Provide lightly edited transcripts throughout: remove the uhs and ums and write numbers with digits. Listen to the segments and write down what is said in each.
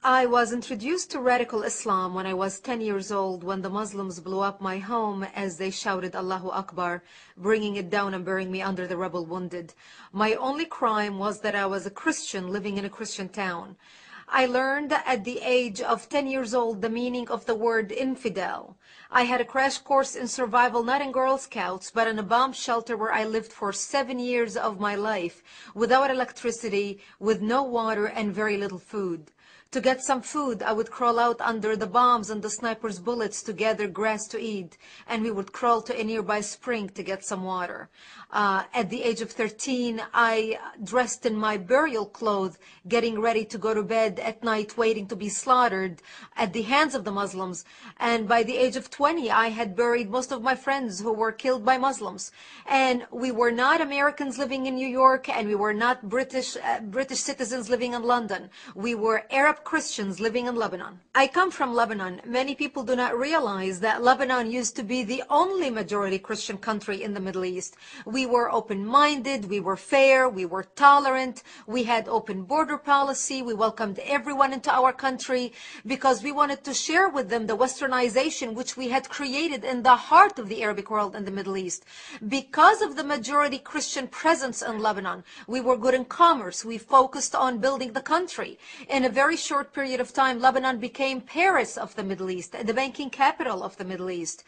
I was introduced to radical Islam when I was 10 years old, when the Muslims blew up my home as they shouted Allahu Akbar, bringing it down and burying me under the rubble wounded. My only crime was that I was a Christian living in a Christian town. I learned at the age of 10 years old the meaning of the word infidel. I had a crash course in survival, not in Girl Scouts, but in a bomb shelter where I lived for 7 years of my life, without electricity, with no water, and very little food. To get some food, I would crawl out under the bombs and the snipers' bullets to gather grass to eat, and we would crawl to a nearby spring to get some water. At the age of 13, I dressed in my burial clothes, getting ready to go to bed at night, waiting to be slaughtered at the hands of the Muslims. And by the age of 20, I had buried most of my friends who were killed by Muslims. And we were not Americans living in New York, and we were not British citizens living in London. We were Arab Christians living in Lebanon. I come from Lebanon. Many people do not realize that Lebanon used to be the only majority Christian country in the Middle East. We were open-minded, we were fair, we were tolerant, we had open border policy, we welcomed everyone into our country because we wanted to share with them the westernization which we had created in the heart of the Arabic world and the Middle East. Because of the majority Christian presence in Lebanon, we were good in commerce, we focused on building the country. In a very short period of time, Lebanon became Paris of the Middle East, the banking capital of the Middle East.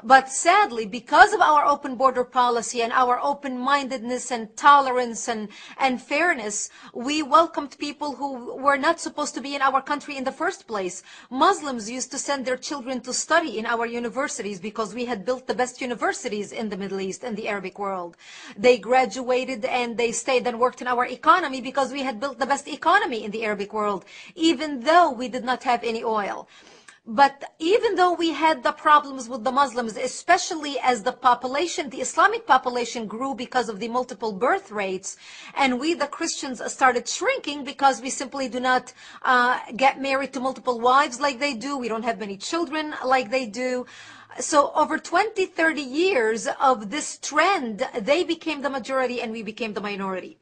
But sadly, because of our open border policy and our open-mindedness and tolerance and fairness, we welcomed people who were not supposed to be in our country in the first place. Muslims used to send their children to study in our universities because we had built the best universities in the Middle East and the Arabic world. They graduated and they stayed and worked in our economy because we had built the best economy in the Arabic world, even though we did not have any oil. But even though we had the problems with the Muslims, especially as the population, the Islamic population grew because of the multiple birth rates, and we, the Christians, started shrinking because we simply do not get married to multiple wives like they do. We don't have many children like they do. So over 20, 30 years of this trend, they became the majority and we became the minority.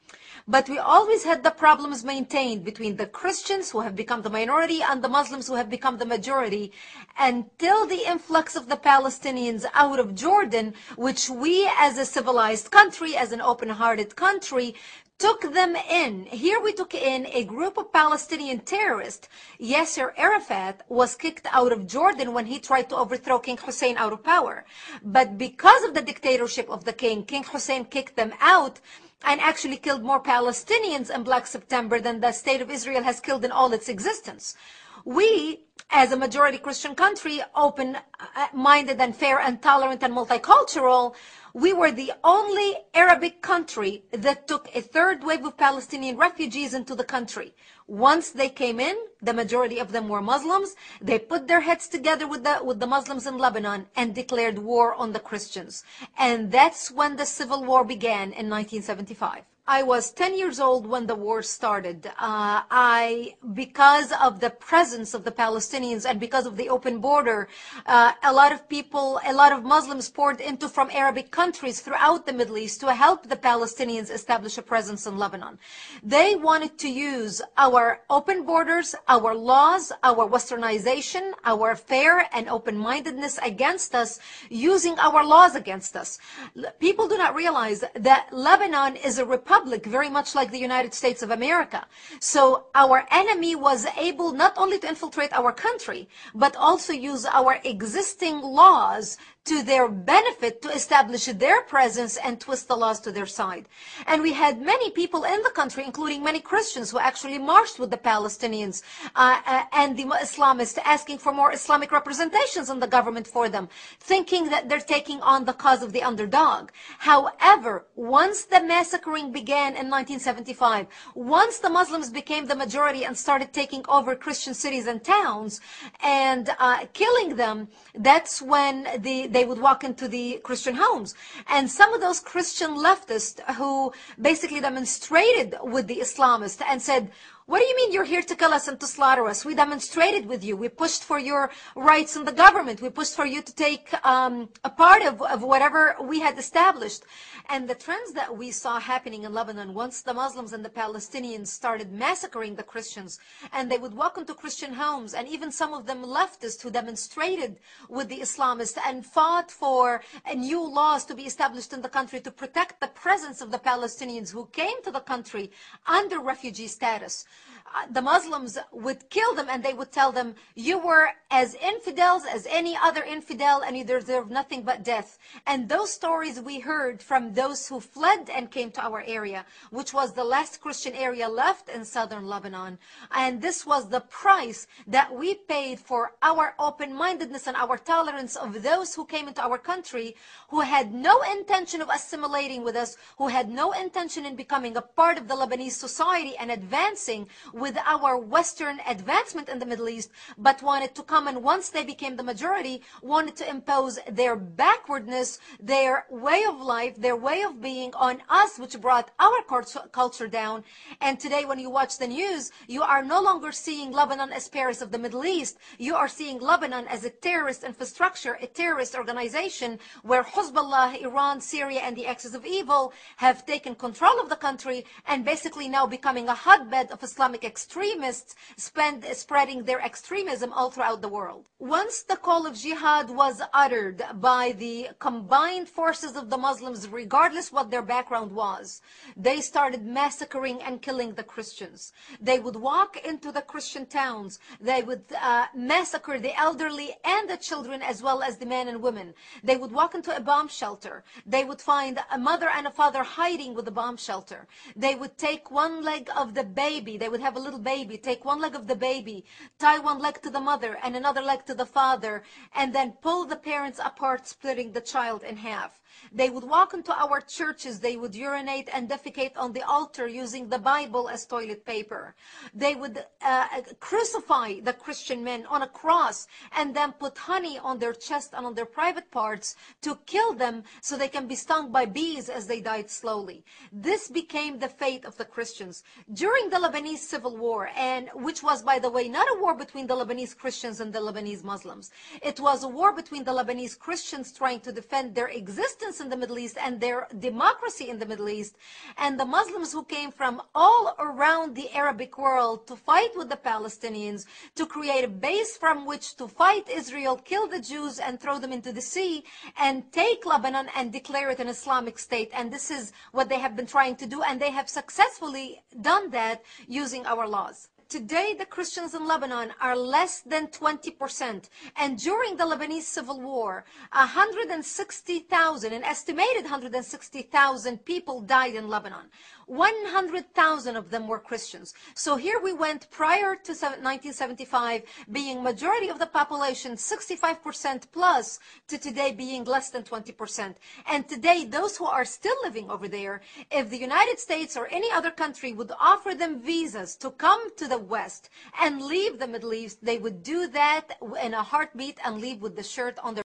But we always had the problems maintained between the Christians who have become the minority and the Muslims who have become the majority, until the influx of the Palestinians out of Jordan, which we as a civilized country, as an open-hearted country, took them in. Here we took in a group of Palestinian terrorists. Yasser Arafat was kicked out of Jordan when he tried to overthrow King Hussein out of power. But because of the dictatorship of the king, King Hussein kicked them out and actually killed more Palestinians in Black September than the state of Israel has killed in all its existence. We, as a majority Christian country, open-minded and fair and tolerant and multicultural, we were the only Arabic country that took a third wave of Palestinian refugees into the country. Once they came in, the majority of them were Muslims. They put their heads together with the Muslims in Lebanon and declared war on the Christians. And that's when the civil war began in 1975. I was 10 years old when the war started. Because of the presence of the Palestinians and because of the open border, a lot of people, a lot of Muslims poured into from Arabic countries throughout the Middle East to help the Palestinians establish a presence in Lebanon. They wanted to use our open borders, our laws, our westernization, our fair and open-mindedness against us, using our laws against us. People do not realize that Lebanon is a republic, very much like the United States of America. So our enemy was able not only to infiltrate our country, but also use our existing laws to their benefit to establish their presence and twist the laws to their side. And we had many people in the country, including many Christians, who actually marched with the Palestinians and the Islamists, asking for more Islamic representations in the government for them, thinking that they're taking on the cause of the underdog. However, once the massacring began in 1975, once the Muslims became the majority and started taking over Christian cities and towns and killing them, that's when they would walk into the Christian homes. And some of those Christian leftists who basically demonstrated with the Islamists and said, What do you mean you're here to kill us and to slaughter us? We demonstrated with you. We pushed for your rights in the government. We pushed for you to take a part of whatever we had established. And the trends that we saw happening in Lebanon, once the Muslims and the Palestinians started massacring the Christians, and they would walk into Christian homes, and even some of them leftists who demonstrated with the Islamists and fought for new laws to be established in the country to protect the presence of the Palestinians who came to the country under refugee status. The Muslims would kill them, and they would tell them, you were as infidels as any other infidel, and you deserve nothing but death. And those stories we heard from those who fled and came to our area, which was the last Christian area left in southern Lebanon. And this was the price that we paid for our open-mindedness and our tolerance of those who came into our country, who had no intention of assimilating with us, who had no intention in becoming a part of the Lebanese society and advancing with our Western advancement in the Middle East, but wanted to come, and once they became the majority, wanted to impose their backwardness, their way of life, their way of being on us, which brought our culture down. And today when you watch the news, you are no longer seeing Lebanon as Paris of the Middle East. You are seeing Lebanon as a terrorist infrastructure, a terrorist organization where Hezbollah, Iran, Syria, and the axis of evil have taken control of the country, and basically now becoming a hotbed of Islamic extremists spreading their extremism all throughout the world. Once the call of jihad was uttered by the combined forces of the Muslims, regardless what their background was, they started massacring and killing the Christians. They would walk into the Christian towns. They would massacre the elderly and the children, as well as the men and women. They would walk into a bomb shelter. They would find a mother and a father hiding with the bomb shelter. They would take one leg of the baby. They would have a little baby, take one leg of the baby, tie one leg to the mother and another leg to the father, and then pull the parents apart, splitting the child in half. They would walk into our churches. They would urinate and defecate on the altar using the Bible as toilet paper. They would crucify the Christian men on a cross and then put honey on their chest and on their private parts to kill them so they can be stung by bees as they died slowly. This became the fate of the Christians. During the Lebanese Civil War, and which was, by the way, not a war between the Lebanese Christians and the Lebanese Muslims. It was a war between the Lebanese Christians trying to defend their existence in the Middle East and their democracy in the Middle East, and the Muslims who came from all around the Arabic world to fight with the Palestinians, to create a base from which to fight Israel, kill the Jews and throw them into the sea, and take Lebanon and declare it an Islamic state. And this is what they have been trying to do, and they have successfully done that using our laws. Today, the Christians in Lebanon are less than 20%. And during the Lebanese Civil War, 160,000, an estimated 160,000 people died in Lebanon. 100,000 of them were Christians. So here we went prior to 1975 being majority of the population, 65% plus, to today being less than 20%. And today, those who are still living over there, if the United States or any other country would offer them visas to come to the West and leave the Middle East, they would do that in a heartbeat and leave with the shirt on their